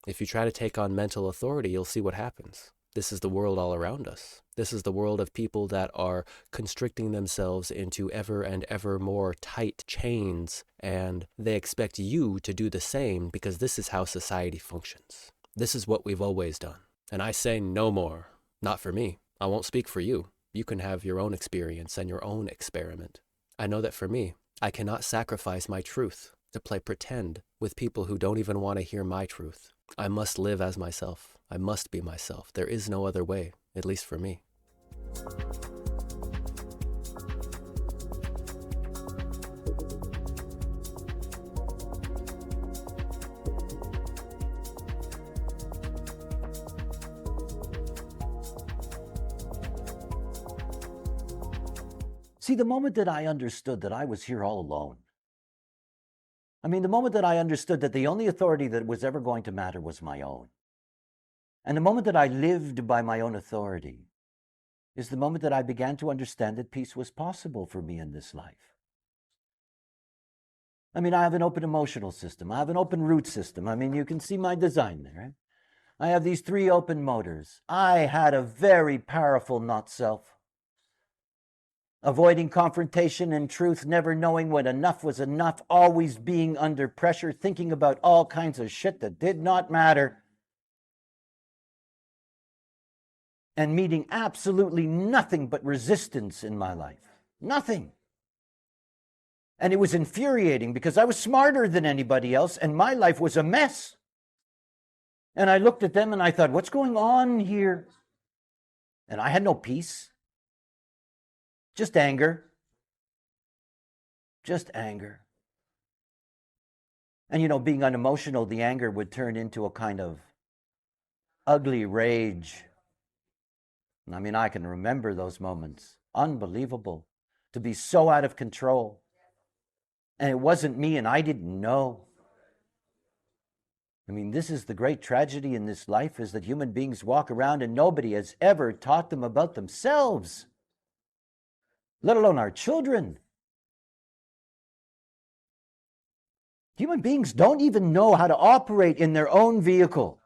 If you try to take on mental authority, you'll see what happens. This is the world all around us. This is the world of people that are constricting themselves into ever and ever more tight chains, and they expect you to do the same because this is how society functions. This is what we've always done. And I say no more. Not for me. I won't speak for you. You can have your own experience and your own experiment. I know that for me, I cannot sacrifice my truth to play pretend with people who don't even want to hear my truth. I must live as myself. I must be myself. There is no other way, at least for me. See, the moment that I understood that I was here all alone, the moment that I understood that the only authority that was ever going to matter was my own, and the moment that I lived by my own authority, is the moment that I began to understand that peace was possible for me in this life. I have an open emotional system. I have an open root system. You can see my design there. Right? I have these 3 open motors. I had a very powerful not-self. Avoiding confrontation and truth, never knowing when enough was enough, always being under pressure, thinking about all kinds of shit that did not matter, and meeting absolutely nothing but resistance in my life. Nothing. And it was infuriating because I was smarter than anybody else and my life was a mess. And I looked at them and I thought, what's going on here? And I had no peace. Just anger. Just anger. And being unemotional, the anger would turn into a kind of ugly rage. I can remember those moments. Unbelievable. To be so out of control. And it wasn't me and I didn't know. This is the great tragedy in this life, is that human beings walk around and nobody has ever taught them about themselves. Let alone our children. Human beings don't even know how to operate in their own vehicle.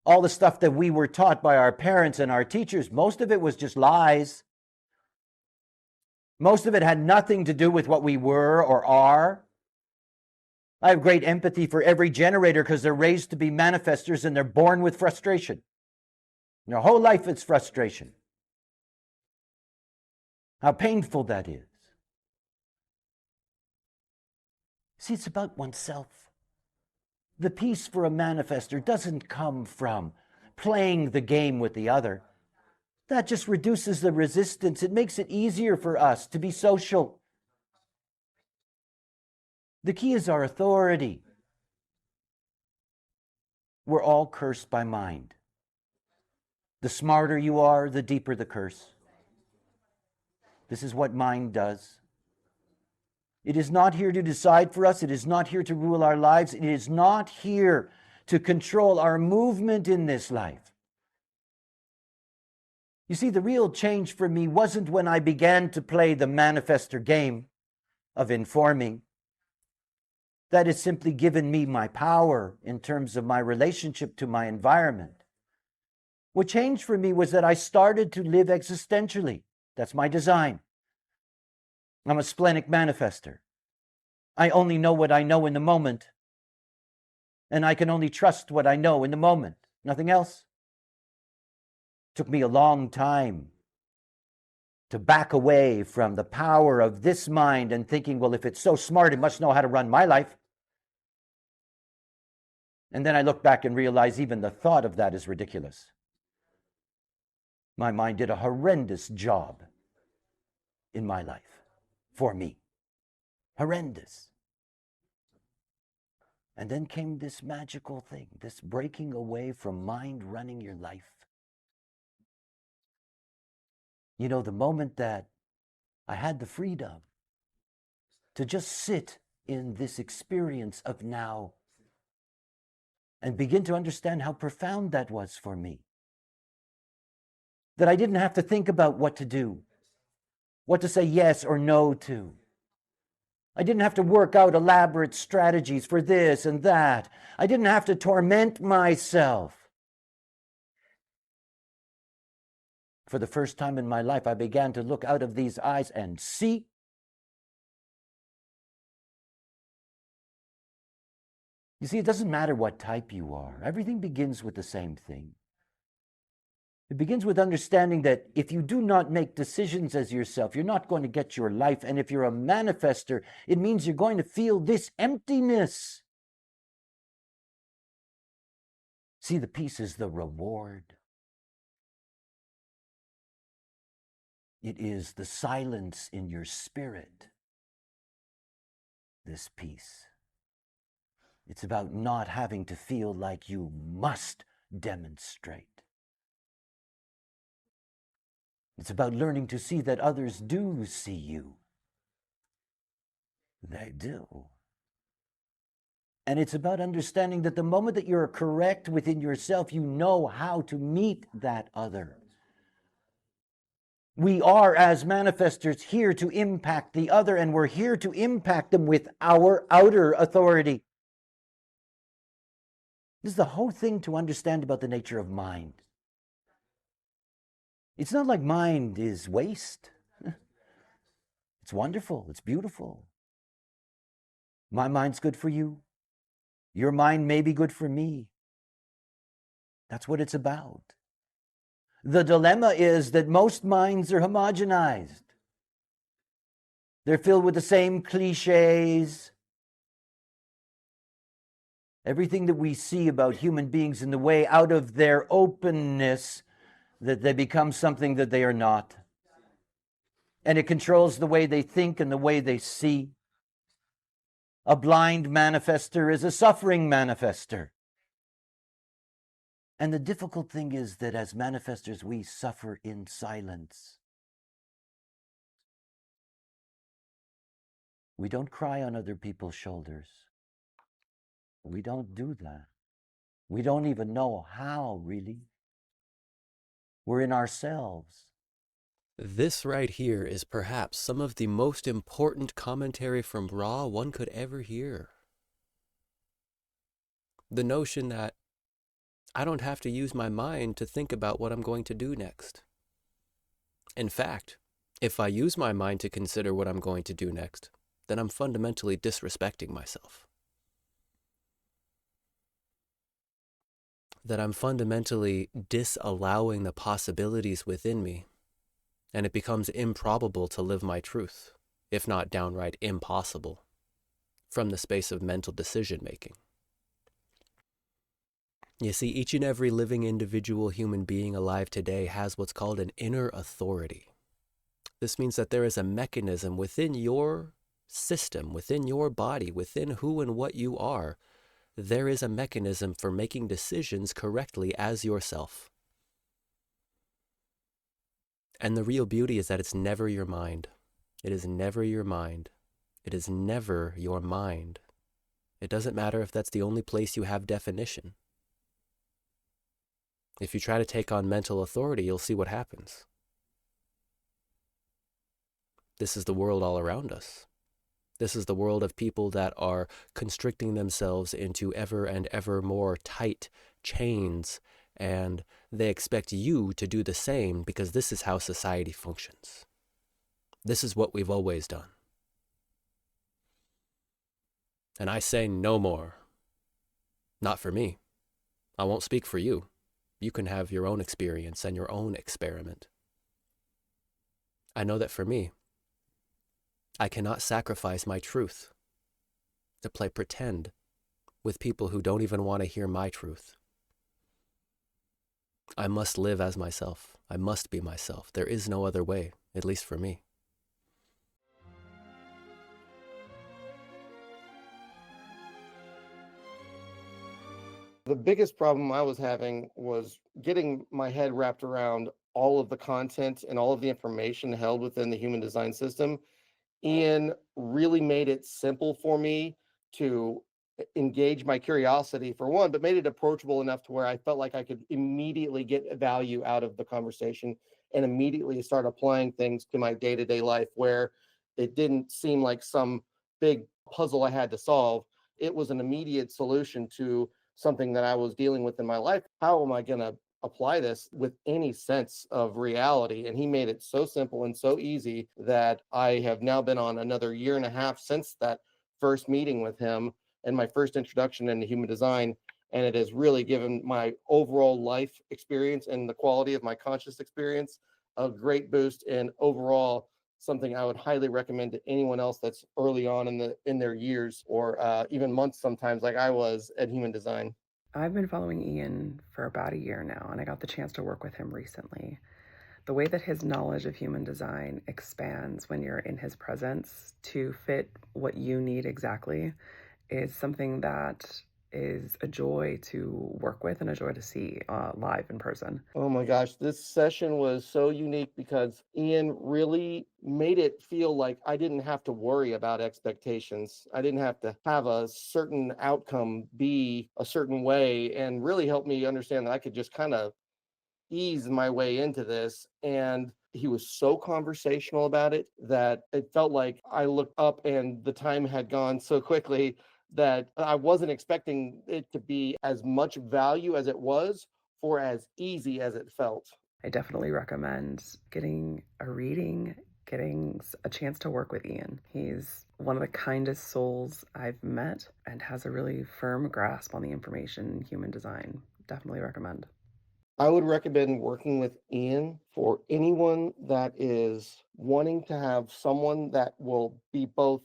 All the stuff that we were taught by our parents and our teachers, most of it was just lies. Most of it had nothing to do with what we were or are. I have great empathy for every generator because they're raised to be manifestors and they're born with frustration. Their whole life it's frustration. How painful that is. See, it's about oneself. The peace for a manifestor doesn't come from playing the game with the other. That just reduces the resistance. It makes it easier for us to be social. The key is our authority. We're all cursed by mind. The smarter you are, the deeper the curse. This is what mind does. It is not here to decide for us. It is not here to rule our lives. It is not here to control our movement in this life. You see, the real change for me wasn't when I began to play the manifestor game of informing. That has simply given me my power in terms of my relationship to my environment. What changed for me was that I started to live existentially. That's my design. I'm a splenic manifester. I only know what I know in the moment. And I can only trust what I know in the moment. Nothing else. It took me a long time to back away from the power of this mind and thinking, well, if it's so smart, it must know how to run my life. And then I look back and realize even the thought of that is ridiculous. My mind did a horrendous job in my life, for me. Horrendous. And then came this magical thing, this breaking away from mind running your life. The moment that I had the freedom to just sit in this experience of now and begin to understand how profound that was for me. That I didn't have to think about what to do, what to say yes or no to. I didn't have to work out elaborate strategies for this and that. I didn't have to torment myself. For the first time in my life, I began to look out of these eyes and see. You see, it doesn't matter what type you are. Everything begins with the same thing. It begins with understanding that if you do not make decisions as yourself, you're not going to get your life. And if you're a manifester, it means you're going to feel this emptiness. See, the peace is the reward. It is the silence in your spirit, this peace. It's about not having to feel like you must demonstrate. It's about learning to see that others do see you. They do. And it's about understanding that the moment that you're correct within yourself, you know how to meet that other. We are, as manifestors, here to impact the other, and we're here to impact them with our outer authority. This is the whole thing to understand about the nature of mind. It's not like mind is waste. It's wonderful. It's beautiful. My mind's good for you. Your mind may be good for me. That's what it's about. The dilemma is that most minds are homogenized. They're filled with the same cliches. Everything that we see about human beings in the way out of their openness, that they become something that they are not. And it controls the way they think and the way they see. A blind manifester is a suffering manifester. And the difficult thing is that as manifestors, we suffer in silence. We don't cry on other people's shoulders. We don't do that. We don't even know how, really. We're in ourselves. This right here is perhaps some of the most important commentary from Ra one could ever hear. The notion that I don't have to use my mind to think about what I'm going to do next. In fact, if I use my mind to consider what I'm going to do next, then I'm fundamentally disrespecting myself. That I'm fundamentally disallowing the possibilities within me, and it becomes improbable to live my truth, if not downright impossible, from the space of mental decision-making. You see, each and every living individual human being alive today has what's called an inner authority. This means that there is a mechanism within your system, within your body, within who and what you are. There is a mechanism for making decisions correctly as yourself. And the real beauty is that it's never your mind. It is never your mind. It is never your mind. It doesn't matter if that's the only place you have definition. If you try to take on mental authority, you'll see what happens. This is the world all around us. This is the world of people that are constricting themselves into ever and ever more tight chains, and they expect you to do the same because this is how society functions. This is what we've always done. And I say no more. Not for me. I won't speak for you. You can have your own experience and your own experiment. I know that for me, I cannot sacrifice my truth to play pretend with people who don't even want to hear my truth. I must live as myself. I must be myself. There is no other way, at least for me. The biggest problem I was having was getting my head wrapped around all of the content and all of the information held within the human design system. Ian really made it simple for me to engage my curiosity, for one, but made it approachable enough to where I felt like I could immediately get value out of the conversation and immediately start applying things to my day-to-day life, where it didn't seem like some big puzzle I had to solve. It was an immediate solution to something that I was dealing with in my life. How am I going to apply this with any sense of reality? And he made it so simple and so easy that I have now been on another year and a half since that first meeting with him and my first introduction into human design. And it has really given my overall life experience and the quality of my conscious experience a great boost, and overall something I would highly recommend to anyone else that's early on in their years, or even months sometimes, like I was at human design. I've been following Ian for about a year now, and I got the chance to work with him recently. The way that his knowledge of human design expands when you're in his presence to fit what you need exactly is something that is a joy to work with and a joy to see live in person. Oh my gosh, this session was so unique because Ian really made it feel like I didn't have to worry about expectations. I didn't have to have a certain outcome be a certain way, and really helped me understand that I could just kind of ease my way into this. And he was so conversational about it that it felt like I looked up and the time had gone so quickly that I wasn't expecting it to be as much value as it was for as easy as it felt. I definitely recommend getting a reading, getting a chance to work with Ian. He's one of the kindest souls I've met and has a really firm grasp on the information in human design. Definitely recommend. I would recommend working with Ian for anyone that is wanting to have someone that will be both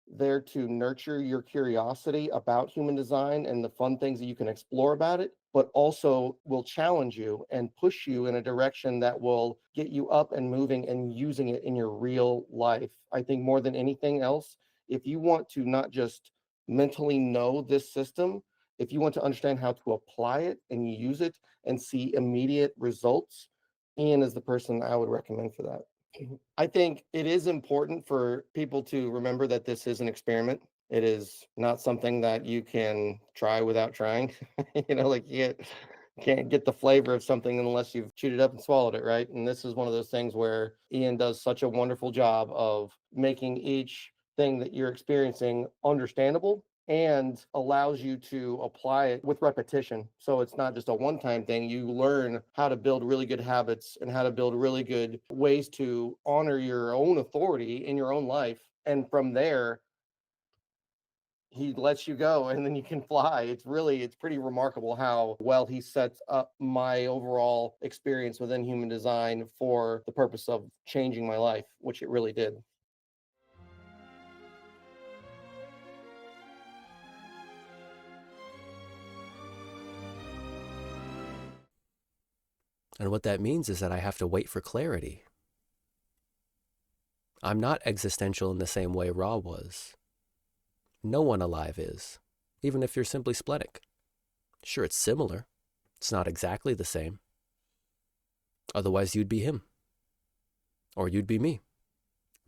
there to nurture your curiosity about human design and the fun things that you can explore about it, but also will challenge you and push you in a direction that will get you up and moving and using it in your real life. I think more than anything else, if you want to not just mentally know this system, if you want to understand how to apply it and use it and see immediate results, Ian is the person I would recommend for that. I think it is important for people to remember that this is an experiment. It is not something that you can try without trying. Like you can't get the flavor of something unless you've chewed it up and swallowed it, right? And this is one of those things where Ian does such a wonderful job of making each thing that you're experiencing understandable and allows you to apply it with repetition. So it's not just a one-time thing. You learn how to build really good habits and how to build really good ways to honor your own authority in your own life. And from there, he lets you go and then you can fly. It's pretty remarkable how well he sets up my overall experience within human design for the purpose of changing my life, which it really did. And what that means is that I have to wait for clarity. I'm not existential in the same way Ra was. No one alive is, even if you're simply splenic. Sure, it's similar. It's not exactly the same. Otherwise, you'd be him. Or you'd be me.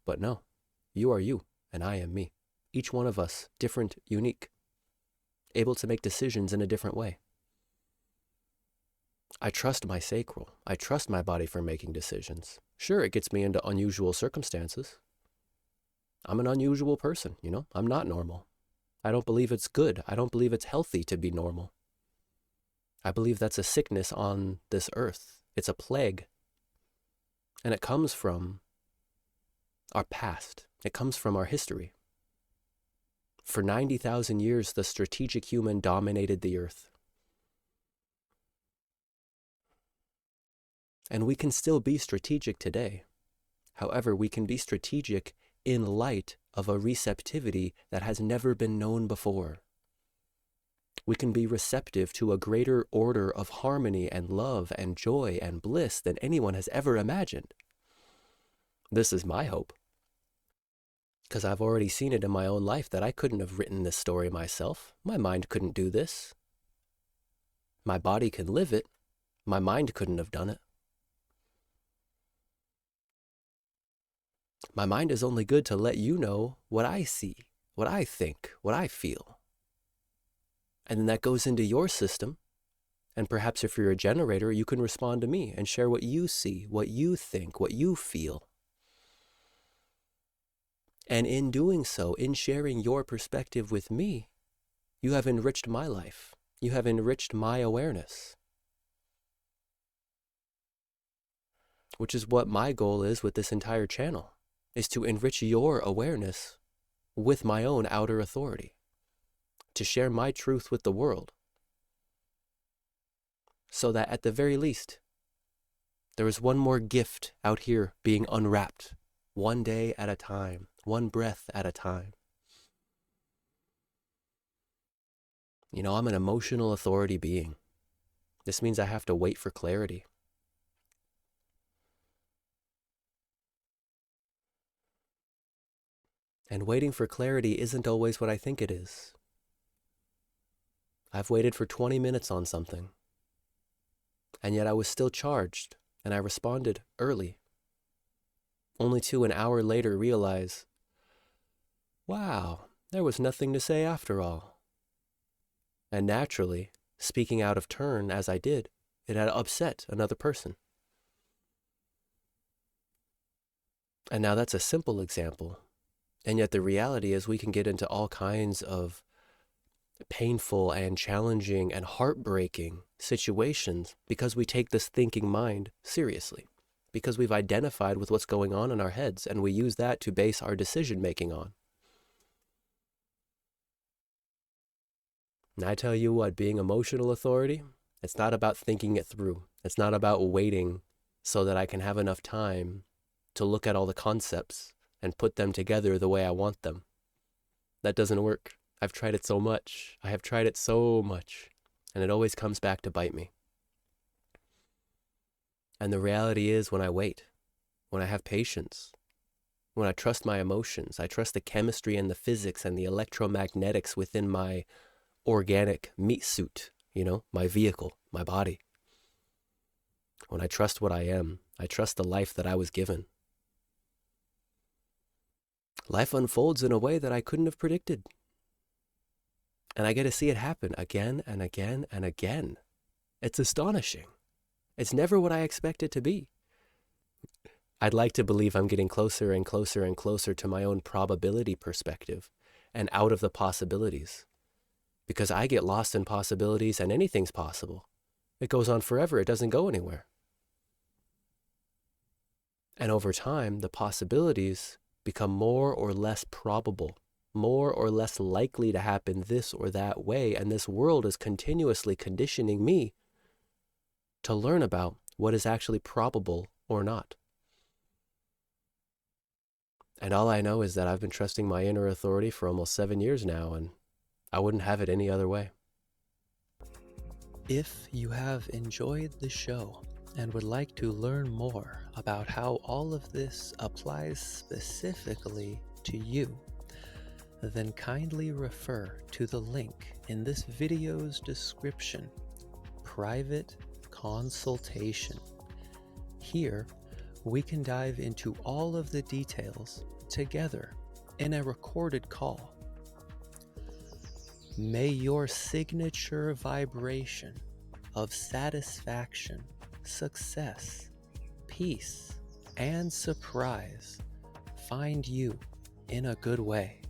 But no, you are you, and I am me. Each one of us, different, unique, able to make decisions in a different way. I trust my sacral. I trust my body for making decisions. Sure, it gets me into unusual circumstances. I'm an unusual person, I'm not normal. I don't believe it's good. I don't believe it's healthy to be normal. I believe that's a sickness on this earth. It's a plague. And it comes from our past. It comes from our history. For 90,000 years, the strategic human dominated the earth. And we can still be strategic today. However, we can be strategic in light of a receptivity that has never been known before. We can be receptive to a greater order of harmony and love and joy and bliss than anyone has ever imagined. This is my hope. Because I've already seen it in my own life that I couldn't have written this story myself. My mind couldn't do this. My body can live it. My mind couldn't have done it. My mind is only good to let you know what I see, what I think, what I feel. And then that goes into your system. And perhaps if you're a generator, you can respond to me and share what you see, what you think, what you feel. And in doing so, in sharing your perspective with me, you have enriched my life. You have enriched my awareness. Which is what my goal is with this entire channel, is to enrich your awareness with my own outer authority, to share my truth with the world, so that at the very least, there is one more gift out here being unwrapped, one day at a time, one breath at a time. You know, I'm an emotional authority being. This means I have to wait for clarity. And waiting for clarity isn't always what I think it is. I've waited for 20 minutes on something, and yet I was still charged, and I responded early, only to an hour later realize, wow, there was nothing to say after all. And naturally, speaking out of turn as I did, it had upset another person. And now that's a simple example. And yet the reality is we can get into all kinds of painful and challenging and heartbreaking situations because we take this thinking mind seriously, because we've identified with what's going on in our heads and we use that to base our decision making on. And I tell you what, being emotional authority, it's not about thinking it through. It's not about waiting so that I can have enough time to look at all the concepts and put them together the way I want them. That doesn't work. I've tried it so much. I have tried it so much. And it always comes back to bite me. And the reality is when I wait, when I have patience, when I trust my emotions, I trust the chemistry and the physics and the electromagnetics within my organic meat suit, you know, my vehicle, my body. When I trust what I am, I trust the life that I was given. Life unfolds in a way that I couldn't have predicted. And I get to see it happen again and again and again. It's astonishing. It's never what I expect it to be. I'd like to believe I'm getting closer and closer and closer to my own probability perspective and out of the possibilities. Because I get lost in possibilities and anything's possible. It goes on forever. It doesn't go anywhere. And over time, the possibilities become more or less probable, more or less likely to happen this or that way. And this world is continuously conditioning me to learn about what is actually probable or not. And all I know is that I've been trusting my inner authority for almost 7 years now, and I wouldn't have it any other way. If you have enjoyed the show and would like to learn more about how all of this applies specifically to you, then kindly refer to the link in this video's description, Private Consultation. Here, we can dive into all of the details together in a recorded call. May your signature vibration of satisfaction, success, peace, and surprise find you in a good way.